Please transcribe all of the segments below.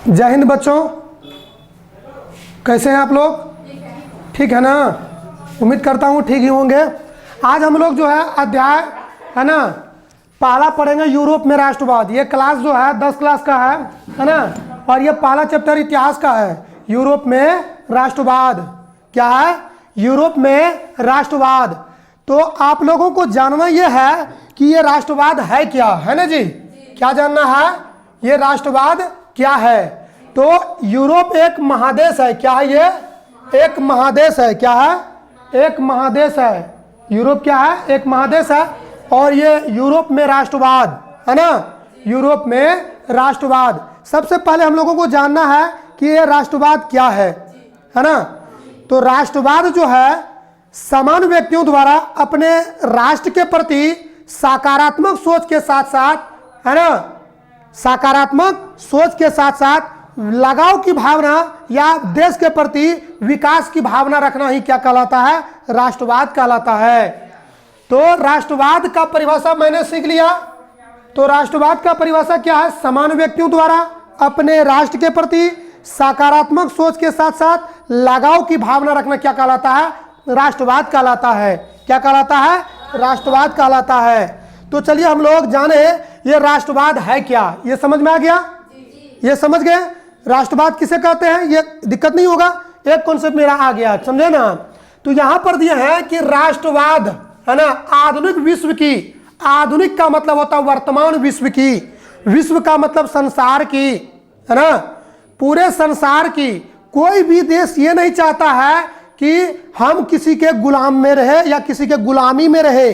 जय हिंद बच्चों, कैसे हैं आप लोग? ठीक है ना? उम्मीद करता हूँ ठीक ही होंगे। आज हम लोग जो है अध्याय है ना पहला पढ़ेंगे, यूरोप में राष्ट्रवाद। ये क्लास जो है 10 क्लास का है ना, और ये पहला चैप्टर इतिहास का है। यूरोप में राष्ट्रवाद क्या है? यूरोप में राष्ट्रवाद। तो आप लोगों को जानना ये है कि ये राष्ट्रवाद है क्या, है ना जी? क्या जानना है? ये राष्ट्रवाद क्या है? तो यूरोप एक महादेश है। क्या है ये? एक महादेश है। क्या है? एक महादेश है। यूरोप क्या है? एक महादेश है। और ये यूरोप में राष्ट्रवाद है ना, यूरोप में राष्ट्रवाद। सबसे पहले हम लोगों को जानना है कि ये राष्ट्रवाद क्या है ना? तो राष्ट्रवाद जो है सामान्य व्यक्तियों द्वारा अपने राष्ट्र के प्रति सकारात्मक सोच के साथ साथ है ना, सकारात्मक सोच के साथ साथ लगाव की भावना या देश के प्रति विकास की भावना रखना ही क्या कहलाता है? राष्ट्रवाद कहलाता है। तो राष्ट्रवाद का परिभाषा मैंने सीख लिया। तो राष्ट्रवाद का परिभाषा क्या है? सामान्य व्यक्तियों द्वारा अपने राष्ट्र के प्रति सकारात्मक सोच के साथ साथ लगाव की भावना रखना क्या कहलाता है? राष्ट्रवाद कहलाता है। क्या कहलाता है? राष्ट्रवाद कहलाता है। तो चलिए हम लोग जाने ये राष्ट्रवाद है क्या। ये समझ में आ गया? ये समझ गए राष्ट्रवाद किसे कहते हैं? ये दिक्कत नहीं होगा, एक कॉन्सेप्ट मेरा आ गया, समझे ना? तो यहां पर दिया है कि राष्ट्रवाद है ना आधुनिक विश्व की, आधुनिक का मतलब होता है वर्तमान विश्व की, विश्व का मतलब संसार की, है ना, पूरे संसार की। कोई भी देश ये नहीं चाहता है कि हम किसी के गुलाम में रहे या किसी के गुलामी में रहे,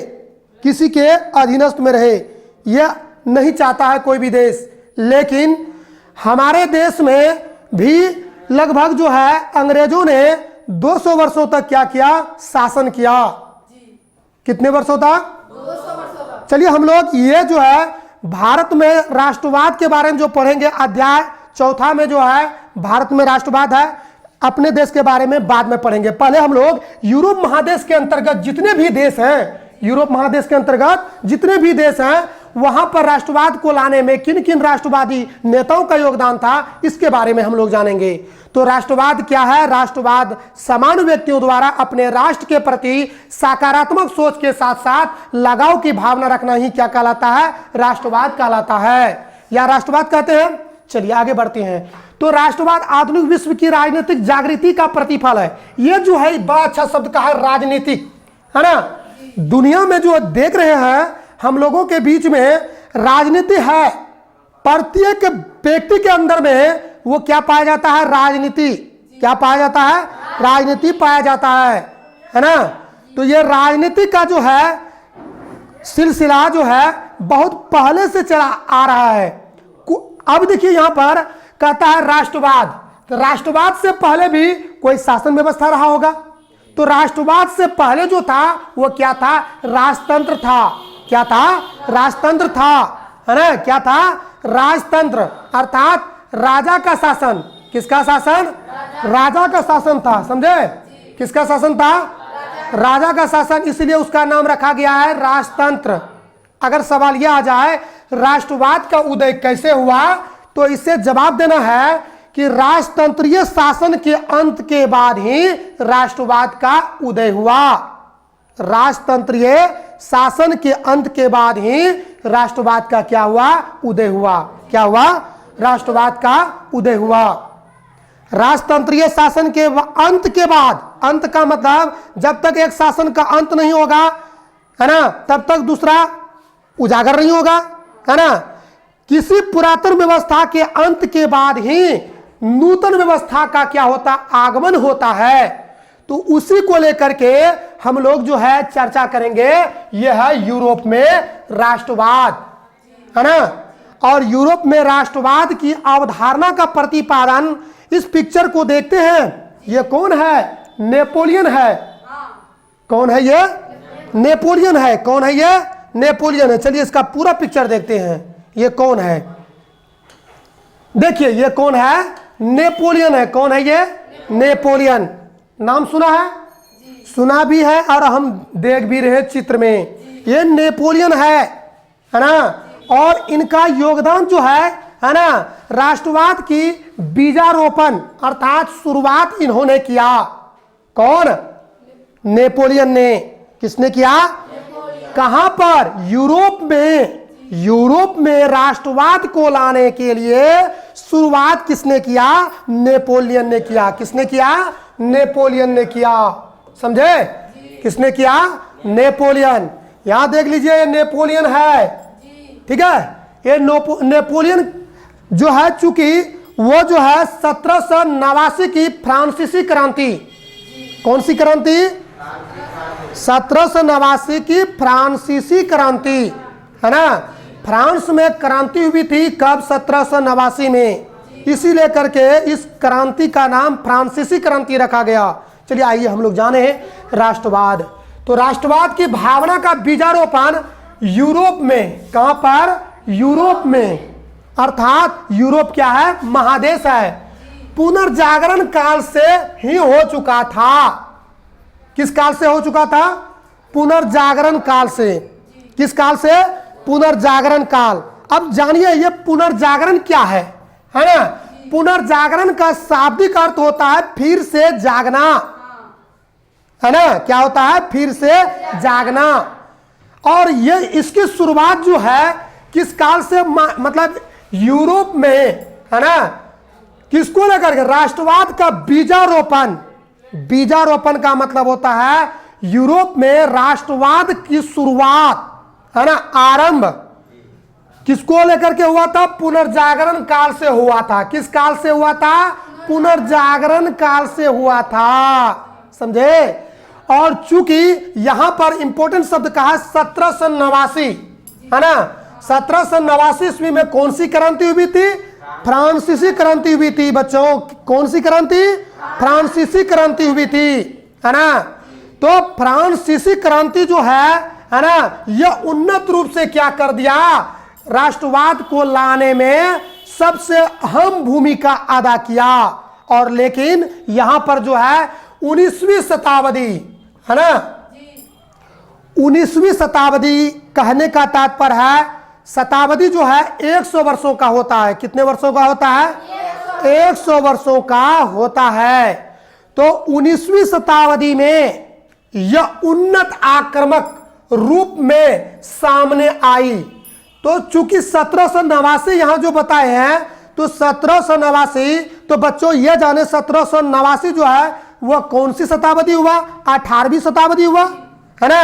किसी के अधीनस्थ में रहे, यह नहीं चाहता है कोई भी देश। लेकिन हमारे देश में भी लगभग जो है अंग्रेजों ने 200 वर्षों तक क्या किया? शासन किया। कितने वर्षों तक? 200 वर्षों तक। चलिए हम लोग ये जो है भारत में राष्ट्रवाद के बारे में जो पढ़ेंगे, अध्याय चौथा में जो है भारत में राष्ट्रवाद है, अपने देश के बारे में बाद में पढ़ेंगे। पहले हम लोग यूरोप महादेश के अंतर्गत जितने भी देश हैं, यूरोप महादेश के अंतर्गत जितने भी देश हैं, वहां पर राष्ट्रवाद को लाने में किन किन राष्ट्रवादी नेताओं का योगदान था, इसके बारे में हम लोग जानेंगे। तो राष्ट्रवाद क्या है? राष्ट्रवाद सामान्य व्यक्तियों द्वारा अपने राष्ट्र के प्रति सकारात्मक सोच के साथ साथ लगाव की भावना रखना ही क्या कहलाता है? राष्ट्रवाद कहलाता है, या राष्ट्रवाद कहते हैं। चलिए आगे बढ़ते हैं। तो राष्ट्रवाद आधुनिक विश्व की राजनीतिक जागृति का प्रतिफल है। ये जो है बड़ा अच्छा शब्द का है, राजनीतिक, है ना। दुनिया में जो देख रहे हैं हम लोगों के बीच में राजनीति है, प्रत्येक व्यक्ति के अंदर में वो क्या पाया जाता है? राजनीति। क्या पाया जाता है? राजनीति पाया जाता है ना। तो ये राजनीति का जो है सिलसिला जो है बहुत पहले से चला आ रहा है। अब देखिए यहां पर कहता है राष्ट्रवाद। तो राष्ट्रवाद से पहले भी कोई शासन व्यवस्था रहा होगा। तो राष्ट्रवाद से पहले जो था वो क्या था? राजतंत्र था। क्या था? राजतंत्र था, है ना। क्या था? राजतंत्र, अर्थात राजा का शासन। किसका शासन? राजा का शासन था, समझे? किसका शासन था? राजा का शासन, इसलिए उसका नाम रखा गया है राजतंत्र। अगर सवाल यह आ जाए राष्ट्रवाद का उदय कैसे हुआ, तो इससे जवाब देना है कि राजतंत्रीय शासन के अंत के बाद ही राष्ट्रवाद का उदय हुआ। राजतंत्रीय शासन के अंत के बाद ही राष्ट्रवाद का क्या हुआ? उदय हुआ। क्या हुआ? राष्ट्रवाद का उदय हुआ। राजतंत्रीय शासन के अंत के बाद, अंत का मतलब जब तक एक शासन का अंत नहीं होगा, है ना, तब तक दूसरा उजागर नहीं होगा, है ना। किसी पुरातन व्यवस्था के अंत के बाद ही नूतन व्यवस्था का क्या होता? आगमन होता है। तो उसी को लेकर के हम लोग जो है चर्चा करेंगे। यह है यूरोप में राष्ट्रवाद, है ना। और यूरोप में राष्ट्रवाद की अवधारणा का प्रतिपादन इस पिक्चर को देखते हैं। ये कौन है? नेपोलियन है। कौन है ये? नेपोलियन है। कौन है ये? नेपोलियन है। चलिए इसका पूरा पिक्चर देखते हैं। ये कौन है? देखिए ये कौन है? नेपोलियन है। कौन है ये? नेपोलियन। नाम सुना है? सुना भी है और हम देख भी रहे चित्र में। ये नेपोलियन है ना। और इनका योगदान जो है है ना, राष्ट्रवाद की बीजारोपण अर्थात शुरुआत इन्होंने किया। कौन? नेपोलियन ने। किसने किया? कहां पर? यूरोप में। यूरोप में राष्ट्रवाद को लाने के लिए शुरुआत किसने किया? नेपोलियन ने किया। किसने किया? नेपोलियन ने किया। समझे? किसने किया? नेपोलियन। यहां देख लीजिए, ये नेपोलियन है, ठीक है। ये नेपोलियन जो है, चूंकि वो जो है 1789 की फ्रांसीसी क्रांति, कौन सी क्रांति? 1789 की फ्रांसीसी क्रांति, है ना। फ्रांस में क्रांति हुई थी कब? 1789 में। इसी लेकर के इस क्रांति का नाम फ्रांसीसी क्रांति रखा गया। चलिए आइए हम लोग जाने राष्ट्रवाद। तो राष्ट्रवाद की भावना का बीजारोपण यूरोप में, कहां पर? यूरोप में। अर्थात यूरोप क्या है? महादेश है। पुनर्जागरण काल से ही हो चुका था। किस काल से हो चुका था? पुनर्जागरण काल से। किस काल से? पुनर्जागरण काल। अब जानिए ये पुनर्जागरण क्या है ना। पुनर्जागरण का शाब्दिक अर्थ होता है फिर से जागना, है ना। क्या होता है? फिर से जागना। और ये इसकी शुरुआत जो है किस काल से? मतलब यूरोप में, है ना। किसको लेकर के? राष्ट्रवाद का बीजारोपण। बीजारोपण का मतलब होता है यूरोप में राष्ट्रवाद की शुरुआत, है ना, आरंभ किसको लेकर के हुआ था? पुनर्जागरण काल से हुआ था। किस काल से हुआ था? पुनर्जागरण काल से हुआ था। समझे? और चूंकि यहां पर इंपॉर्टेंट शब्द कहा 1789, है ना। 1789 ईस्वी में कौन सी क्रांति हुई थी? फ्रांसीसी क्रांति हुई थी बच्चों। कौन सी क्रांति? फ्रांसीसी क्रांति हुई थी, है ना। तो फ्रांसीसी क्रांति जो है ना, यह उन्नत रूप से क्या कर दिया? राष्ट्रवाद को लाने में सबसे अहम भूमिका अदा किया। और लेकिन यहां पर जो है 19वीं शताब्दी, है ना, 19वीं शताब्दी कहने का तात्पर्य है, शताब्दी जो है 100 वर्षों का होता है। कितने वर्षों का होता है? 100 वर्षों का होता है। तो 19वीं शताब्दी में यह उन्नत आक्रामक रूप में सामने आई। तो चूंकि 1789 यहां जो बताए हैं, तो 1789, तो बच्चों ये जाने 1789 जो है वह कौन सी शताब्दी हुआ? 18वीं शताब्दी हुआ, है ना।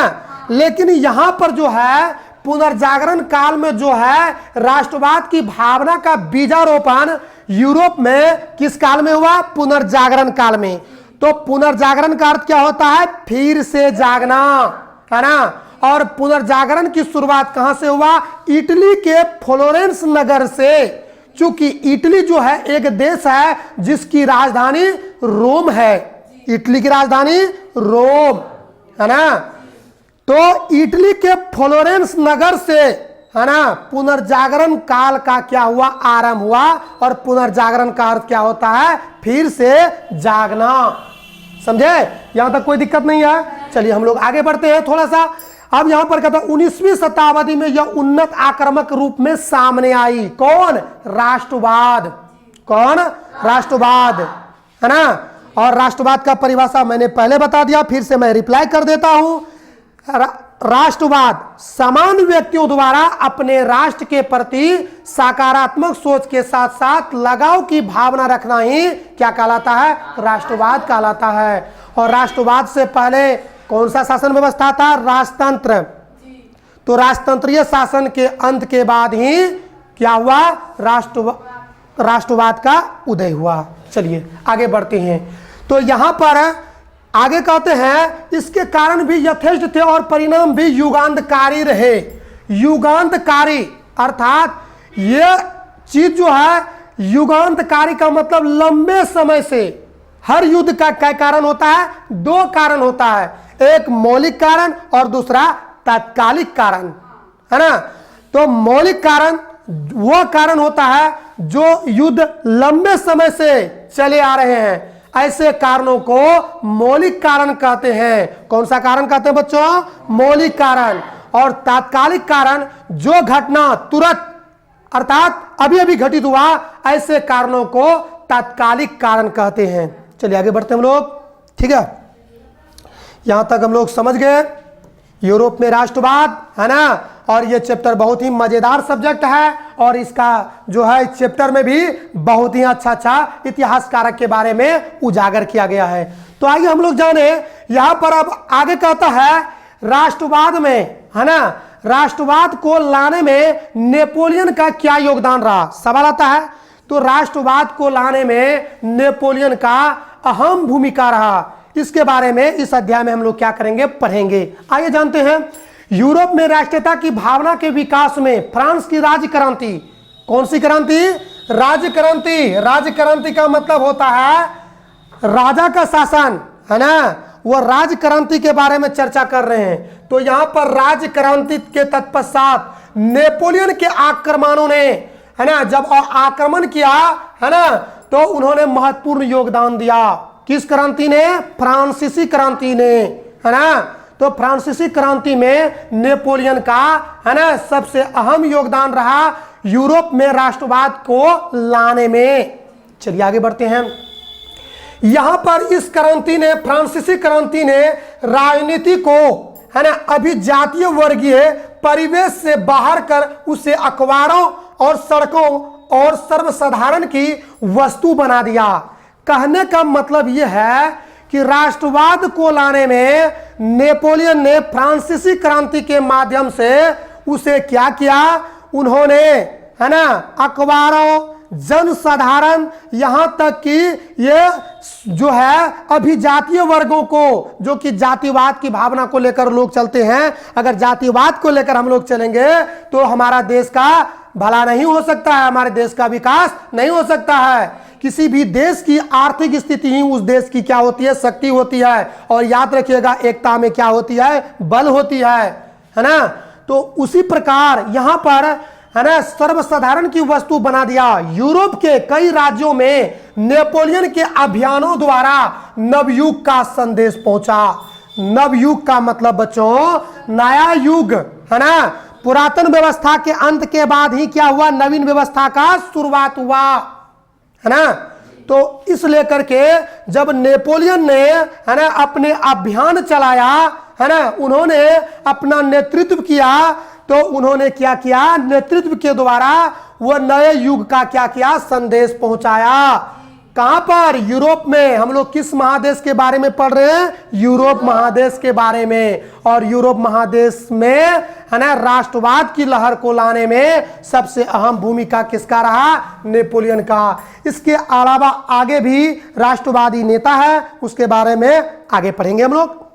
लेकिन यहां पर जो है पुनर्जागरण काल में जो है राष्ट्रवाद की भावना का बीजारोपण यूरोप में किस काल में हुआ? पुनर्जागरण काल में। तो पुनर्जागरण का अर्थ क्या होता है? फिर से जागना, है ना। और पुनर्जागरण की शुरुआत कहां से हुआ? इटली के फ्लोरेंस नगर से। चूंकि इटली जो है एक देश है जिसकी राजधानी रोम है। इटली की राजधानी रोम, है ना। तो इटली के फ्लोरेंस नगर से, है ना, पुनर्जागरण काल का क्या हुआ? आरंभ हुआ। और पुनर्जागरण का अर्थ क्या होता है? फिर से जागना। समझे? यहां तक कोई दिक्कत नहीं है। चलिए हम लोग आगे बढ़ते हैं थोड़ा सा। अब यहां पर कहता है 19वीं शताब्दी में यह उन्नत आक्रामक रूप में सामने आई। कौन? राष्ट्रवाद। कौन? राष्ट्रवाद, है ना। और राष्ट्रवाद का परिभाषा मैंने पहले बता दिया, फिर से मैं रिप्लाई कर देता हूं। राष्ट्रवाद समान व्यक्तियों द्वारा अपने राष्ट्र के प्रति सकारात्मक सोच के साथ साथ लगाव की भावना रखना ही क्या कहलाता है? राष्ट्रवाद कहलाता है। और राष्ट्रवाद से पहले कौन सा शासन व्यवस्था था? राजतंत्र। तो राजतंत्रीय शासन के अंत के बाद ही क्या हुआ? राष्ट्रवाद का उदय हुआ। चलिए आगे बढ़ते हैं। तो यहां पर आगे कहते हैं इसके कारण भी यथेष्ट थे और परिणाम भी युगांतकारी रहे। युगांतकारी अर्थात यह चीज जो है, युगांतकारी का मतलब लंबे समय से। हर युद्ध का क्या कारण होता है? दो कारण होता है, एक मौलिक कारण और दूसरा तात्कालिक कारण, है ना। तो मौलिक कारण वह कारण होता है जो युद्ध लंबे समय से चले आ रहे हैं, ऐसे कारणों को मौलिक कारण कहते हैं। कौन सा कारण कहते हैं बच्चों? मौलिक कारण। और तात्कालिक कारण जो घटना तुरंत अर्थात अभी अभी घटित हुआ, ऐसे कारणों को तात्कालिक कारण कहते हैं। चलिए आगे बढ़ते हैं हम लोग। ठीक है, यहां तक हम लोग समझ गए यूरोप में राष्ट्रवाद, है ना। और ये चैप्टर बहुत ही मजेदार सब्जेक्ट है और इसका जो है इस चैप्टर में भी बहुत ही अच्छा इतिहास कारक के बारे में उजागर किया गया है। तो आइए हम लोग जाने, यहां पर अब आगे कहता है राष्ट्रवाद में, है ना, राष्ट्रवाद को लाने में नेपोलियन का क्या योगदान रहा। सवाल आता है, तो राष्ट्रवाद को लाने में नेपोलियन का अहम भूमिका रहा। इसके बारे में इस अध्याय में हम लोग क्या करेंगे, पढ़ेंगे। आइए जानते हैं, यूरोप में राष्ट्रीयता की भावना के विकास में फ्रांस की राज्य क्रांति, कौन सी क्रांति, राज्य क्रांति। राज्य क्रांति का मतलब होता है राजा का शासन, है ना, वो राज्य क्रांति के बारे में चर्चा कर रहे हैं। तो यहां पर राज्य क्रांति के तत्पश्चात नेपोलियन के आक्रमणों ने, है ना, जब आक्रमण किया, है ना, तो उन्होंने महत्वपूर्ण योगदान दिया। किस क्रांति ने, फ्रांसीसी क्रांति ने, है ना। तो फ्रांसीसी क्रांति में नेपोलियन का, है ना, सबसे अहम योगदान रहा यूरोप में राष्ट्रवाद को लाने में। चलिए आगे बढ़ते हैं। यहां पर इस क्रांति ने, फ्रांसीसी क्रांति ने राजनीति को, है ना, अभिजातीय वर्गीय परिवेश से बाहर कर उसे अखबारों और सड़कों और सर्वसाधारण की वस्तु बना दिया। कहने का मतलब यह है कि राष्ट्रवाद को लाने में नेपोलियन ने फ्रांसीसी क्रांति के माध्यम से उसे क्या किया, उन्होंने, है ना, अखबारों, जनसाधारण, यहां तक कि ये जो है अभिजातीय वर्गों को, जो कि जातिवाद की भावना को लेकर लोग चलते हैं, अगर जातिवाद को लेकर हम लोग चलेंगे तो हमारा देश का भला नहीं हो सकता है, हमारे देश का विकास नहीं हो सकता है। किसी भी देश की आर्थिक स्थिति ही उस देश की क्या होती है, शक्ति होती है। और याद रखिएगा, एकता में क्या होती है, बल होती है ना। तो उसी प्रकार यहां पर, है ना, सर्वसाधारण की वस्तु बना दिया। यूरोप के कई राज्यों में नेपोलियन के अभियानों द्वारा नवयुग का संदेश पहुंचा। नवयुग का मतलब बच्चों नया युग, है ना। पुरातन व्यवस्था के अंत के बाद ही क्या हुआ, नवीन व्यवस्था का शुरुआत हुआ, है ना। तो इस लेकर के जब नेपोलियन ने, है ना, अपने अभियान चलाया, है ना, उन्होंने अपना नेतृत्व किया, तो उन्होंने क्या किया, नेतृत्व के द्वारा वह नए युग का क्या किया, संदेश पहुंचाया। कहां पर, यूरोप में। हम लोग किस महादेश के बारे में पढ़ रहे हैं, यूरोप महादेश के बारे में। और यूरोप महादेश में, है ना, राष्ट्रवाद की लहर को लाने में सबसे अहम भूमिका किसका रहा, नेपोलियन का। इसके अलावा आगे भी राष्ट्रवादी नेता है, उसके बारे में आगे पढ़ेंगे हम लोग।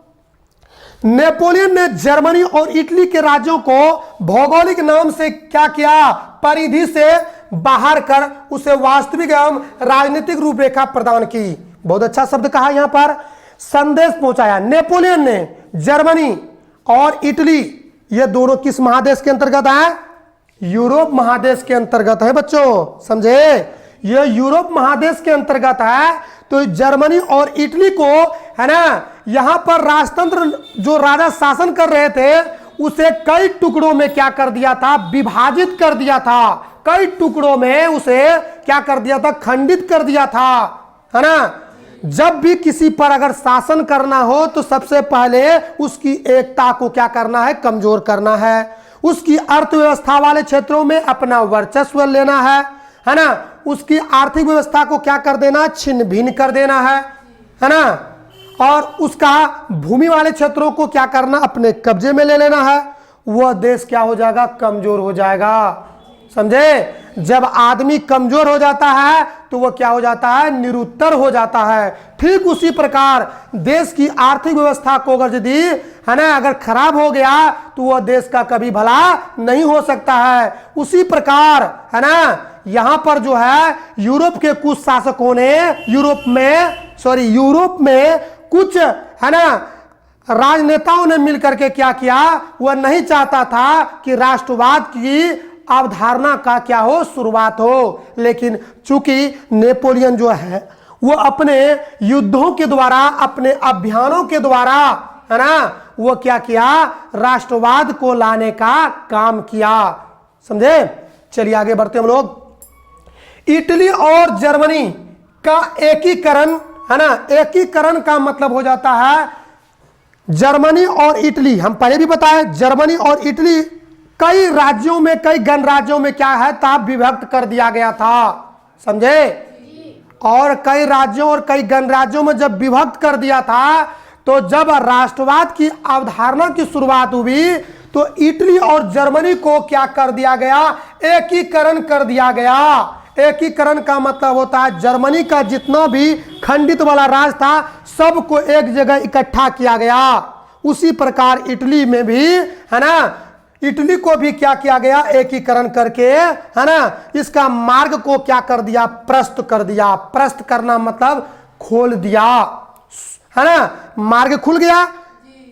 नेपोलियन ने जर्मनी और इटली के राज्यों को भौगोलिक नाम से क्या किया, परिधि से बाहर कर उसे वास्तविक एवं राजनीतिक रूपरेखा प्रदान की। बहुत अच्छा शब्द कहा यहां पर, संदेश पहुंचाया। नेपोलियन ने जर्मनी और इटली, ये दोनों किस महादेश के अंतर्गत है, यूरोप महादेश के अंतर्गत है बच्चों, समझे। ये यूरोप महादेश के अंतर्गत है। तो जर्मनी और इटली को, है ना, यहां पर राजतंत्र जो राजा शासन कर रहे थे उसे कई टुकड़ों में क्या कर दिया था, विभाजित कर दिया था। कई टुकड़ों में उसे क्या कर दिया था, खंडित कर दिया था, है ना। जब भी किसी पर अगर शासन करना हो तो सबसे पहले उसकी एकता को क्या करना है, कमजोर करना है। उसकी अर्थव्यवस्था वाले क्षेत्रों में अपना वर्चस्व लेना है ना। उसकी आर्थिक व्यवस्था को क्या कर देना, छिन्न भिन्न कर देना है ना। और उसका भूमि वाले क्षेत्रों को क्या करना, अपने कब्जे में ले लेना है। वह देश क्या हो जाएगा, कमजोर हो जाएगा, समझे। जब आदमी कमजोर हो जाता है तो वह क्या हो जाता है, निरुत्तर हो जाता है। ठीक उसी प्रकार देश की आर्थिक व्यवस्था को अगर यदि, है ना, अगर खराब हो गया तो वह देश का कभी भला नहीं हो सकता है। उसी प्रकार, है ना, यहां पर जो है यूरोप के कुछ शासकों ने यूरोप में कुछ, है ना, राजनेताओं ने मिलकर के क्या किया, वह नहीं चाहता था कि राष्ट्रवाद की अवधारणा का क्या हो, शुरुआत हो। लेकिन चूंकि नेपोलियन जो है वो अपने युद्धों के द्वारा, अपने अभियानों के द्वारा, है ना, वो क्या किया, राष्ट्रवाद को लाने का काम किया, समझे। चलिए आगे बढ़ते हम लोग। इटली और जर्मनी का एकीकरण, है ना, एकीकरण का मतलब हो जाता है जर्मनी और इटली, हम पहले भी बताए जर्मनी और इटली कई राज्यों में, कई गणराज्यों में क्या है था, विभक्त कर दिया गया था, समझे। और कई राज्यों और कई गणराज्यों में जब विभक्त कर दिया था, तो जब राष्ट्रवाद की अवधारणा की शुरुआत हुई तो इटली और जर्मनी को क्या कर दिया गया, एकीकरण कर दिया गया। एकीकरण का मतलब होता है जर्मनी का जितना भी खंडित वाला राज था सबको एक जगह इकट्ठा किया गया। उसी प्रकार इटली में भी, है ना, इटली को भी क्या किया गया, एकीकरण करके, है ना, इसका मार्ग को क्या कर दिया, प्रस्त कर दिया। प्रस्त करना मतलब खोल दिया, है ना, मार्ग खुल गया।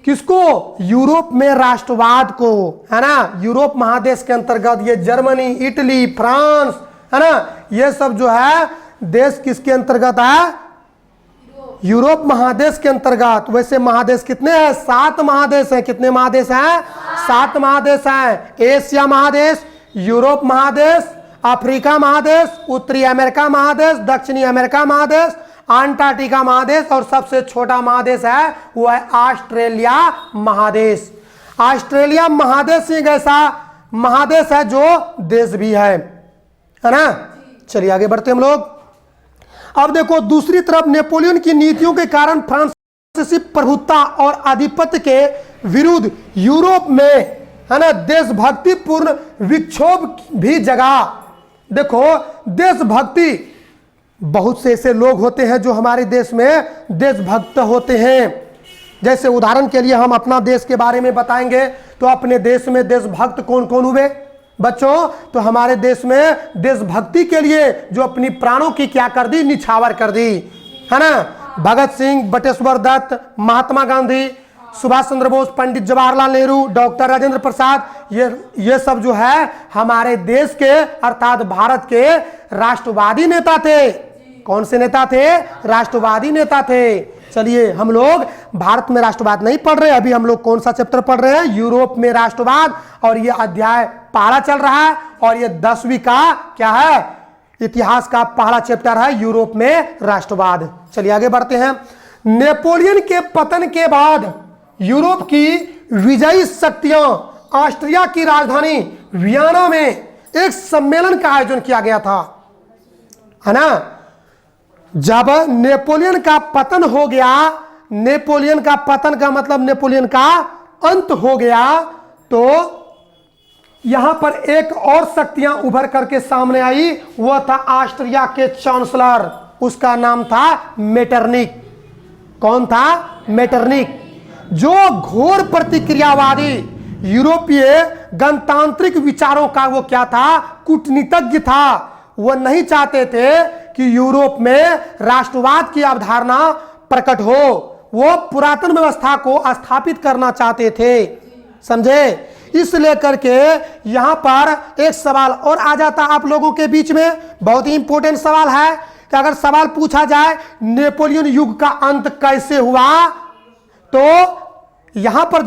किसको, यूरोप में राष्ट्रवाद को, है ना, यूरोप महादेश के अंतर्गत ये जर्मनी, इटली, फ्रांस, है ना, ये सब जो है देश किसके अंतर्गत है, यूरोप महादेश के अंतर्गत। वैसे महादेश कितने हैं, 7 महादेश हैं। कितने महादेश हैं, 7 महादेश हैं। एशिया महादेश, यूरोप महादेश, अफ्रीका महादेश, उत्तरी अमेरिका महादेश, दक्षिणी अमेरिका महादेश, अंटार्कटिका महादेश, और सबसे छोटा महादेश है वो है ऑस्ट्रेलिया महादेश। ऑस्ट्रेलिया महादेश एक ऐसा महादेश है जो देश भी है ना। चलिए आगे बढ़ते हम लोग। अब देखो दूसरी तरफ नेपोलियन की नीतियों के कारण फ्रांसीसी प्रभुत्ता और आधिपत्य के विरुद्ध यूरोप में, है ना, देशभक्तिपूर्ण विक्षोभ भी जगा। देखो देशभक्ति, बहुत से ऐसे लोग होते हैं जो हमारे देश में देशभक्त होते हैं। जैसे उदाहरण के लिए हम अपना देश के बारे में बताएंगे तो अपने देश में देशभक्त कौन कौन हुए बच्चों, तो हमारे देश में देशभक्ति के लिए जो अपनी प्राणों की क्या कर दी, निछावर कर दी, है ना। भगत सिंह, बटेश्वर दत्त, महात्मा गांधी, सुभाष चंद्र बोस, पंडित जवाहरलाल नेहरू, डॉक्टर राजेंद्र प्रसाद, ये सब जो है हमारे देश के अर्थात भारत के राष्ट्रवादी नेता थे। कौन से नेता थे, राष्ट्रवादी नेता थे। चलिए हम लोग भारत में राष्ट्रवाद नहीं पढ़ रहे, अभी हम लोग कौन सा चैप्टर पढ़ रहे हैं, यूरोप में राष्ट्रवाद, और ये अध्याय पहला चल रहा है और ये 10वीं का क्या है, इतिहास का पहला चैप्टर है यूरोप में राष्ट्रवाद। चलिए आगे बढ़ते हैं। नेपोलियन के पतन के बाद यूरोप की विजयी शक्तियां ऑस्ट्रिया की राजधानी वियना में एक सम्मेलन का आयोजन किया गया था, है ना। जब नेपोलियन का पतन हो गया, नेपोलियन का पतन का मतलब नेपोलियन का अंत हो गया, तो यहां पर एक और शक्तियां उभर करके सामने आई, वह था ऑस्ट्रिया के चांसलर, उसका नाम था मेटरनिक। कौन था, मेटरनिक, जो घोर प्रतिक्रियावादी यूरोपीय गणतांत्रिक विचारों का वो क्या था, कूटनीतिज्ञ था। वो नहीं चाहते थे कि यूरोप में राष्ट्रवाद की अवधारणा प्रकट हो, वो पुरातन व्यवस्था को स्थापित करना चाहते थे, समझे। इस लेकर के यहां पर एक सवाल और आ जाता आप लोगों के बीच में, बहुत ही इंपॉर्टेंट सवाल है कि अगर सवाल पूछा जाए नेपोलियन युग का अंत कैसे हुआ, तो यहां पर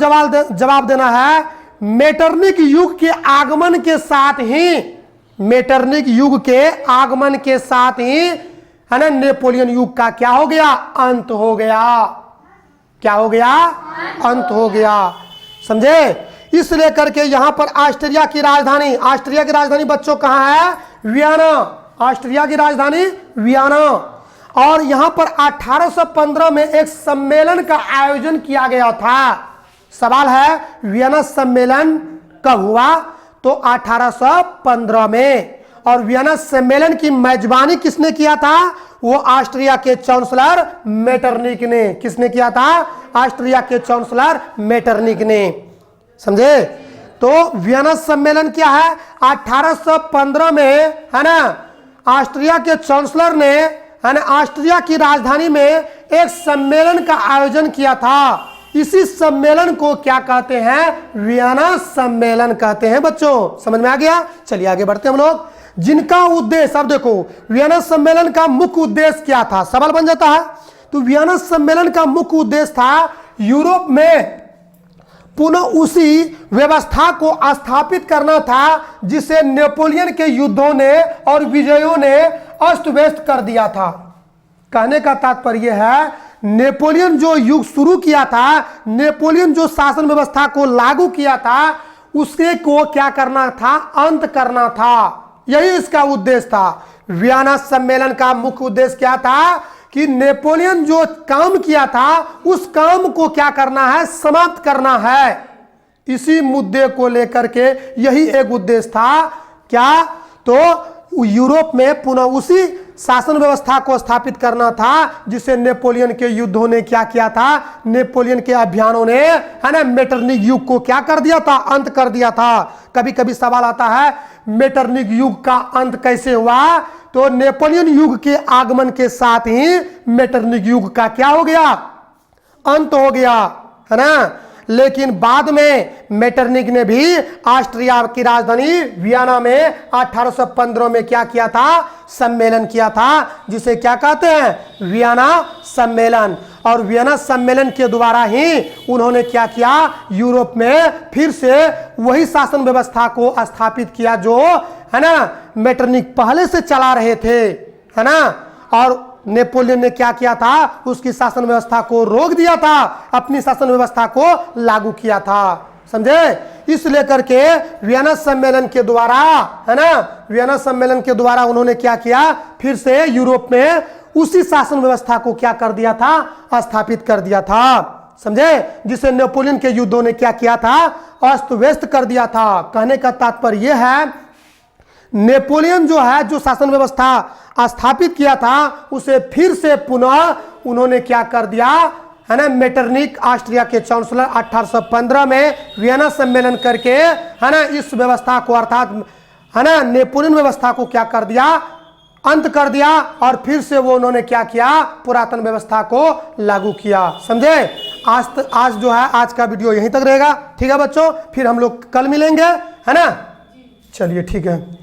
जवाब देना है मेटरनिक युग के आगमन के साथ ही, मेटरनिक युग के आगमन के साथ ही, है ना, नेपोलियन युग का क्या हो गया, अंत हो गया। क्या हो गया, अंत हो गया, समझे। इस लेकर के यहां पर ऑस्ट्रिया की राजधानी बच्चों कहां है, वियना। ऑस्ट्रिया की राजधानी वियना। और यहां पर 1815 में एक सम्मेलन का आयोजन किया गया था। सवाल है वियना सम्मेलन कब हुआ, तो 1815 में। और वियना सम्मेलन की मेजबानी किसने किया था, वो ऑस्ट्रिया के चांसलर मेटरनिक ने। किसने किया था, ऑस्ट्रिया के चांसलर मेटरनिक ने, समझे। तो वियना सम्मेलन क्या है, 1815 में, है ना, ऑस्ट्रिया के चांसलर ने, है ना, ऑस्ट्रिया की राजधानी में एक सम्मेलन का आयोजन किया था। इसी सम्मेलन को क्या कहते हैं, वियना सम्मेलन कहते हैं बच्चों, समझ में आ गया। चलिए आगे बढ़ते हैं हम लोग। जिनका उद्देश्य, अब देखो वियना सम्मेलन का मुख्य उद्देश्य क्या था, सवाल बन जाता है। तो वियना सम्मेलन का मुख्य उद्देश्य था यूरोप में पुनः उसी व्यवस्था को स्थापित करना था जिसे नेपोलियन के युद्धों ने और विजयों ने अस्त व्यस्त कर दिया था। कहने का तात्पर्य है, नेपोलियन जो युग शुरू किया था, नेपोलियन जो शासन व्यवस्था को लागू किया था, उसके को क्या करना था? अंत करना था। यही इसका उद्देश्य था। वियना सम्मेलन का मुख्य उद्देश्य क्या था? कि नेपोलियन जो काम किया था उस काम को क्या करना है? समाप्त करना है। इसी मुद्दे को लेकर के यही एक उद्देश्य था। क्या? तो यूरोप में पुनः उसी शासन व्यवस्था को स्थापित करना था जिसे नेपोलियन के युद्धों ने क्या किया था? नेपोलियन के अभियानों ने, है ना, मेटरनिक युग को क्या कर दिया था? अंत कर दिया था। कभी कभी सवाल आता है, मेटरनिक युग का अंत कैसे हुआ? तो नेपोलियन युग के आगमन के साथ ही मेटरनिक युग का क्या हो गया? अंत हो गया, है ना। लेकिन बाद में मेटरनिक ने भी ऑस्ट्रिया की राजधानी वियना में 1815 में क्या किया था? सम्मेलन किया था, जिसे क्या कहते हैं? वियना सम्मेलन। और वियना सम्मेलन के द्वारा ही उन्होंने क्या किया? यूरोप में फिर से वही शासन व्यवस्था को स्थापित किया जो, है ना, मेटरनिक पहले से चला रहे थे, है ना। और नेपोलियन ने क्या किया था? उसकी शासन व्यवस्था को रोक दिया था, अपनी शासन व्यवस्था को लागू किया था। समझे? इस लेकर के वियना सम्मेलन के द्वारा, है ना, वियना सम्मेलन के द्वारा उन्होंने क्या किया? फिर से यूरोप में उसी शासन व्यवस्था को क्या कर दिया था? स्थापित कर दिया था। समझे? जिसे नेपोलियन के युद्धों ने क्या किया था? अस्त व्यस्त कर दिया था। कहने का तात्पर्य यह है, नेपोलियन जो है, जो शासन व्यवस्था स्थापित किया था, उसे फिर से पुनः उन्होंने क्या कर दिया, है ना, मेटरनिक ऑस्ट्रिया के चांसलर 1815 में वियना सम्मेलन करके, है ना, इस व्यवस्था को, अर्थात, है ना, नेपोलियन व्यवस्था को क्या कर दिया? अंत कर दिया। और फिर से वो उन्होंने क्या किया? पुरातन व्यवस्था को लागू किया। समझे? आज जो है, आज का वीडियो यहीं तक रहेगा। ठीक है बच्चों, फिर हम लोग कल मिलेंगे, है ना। चलिए, ठीक है।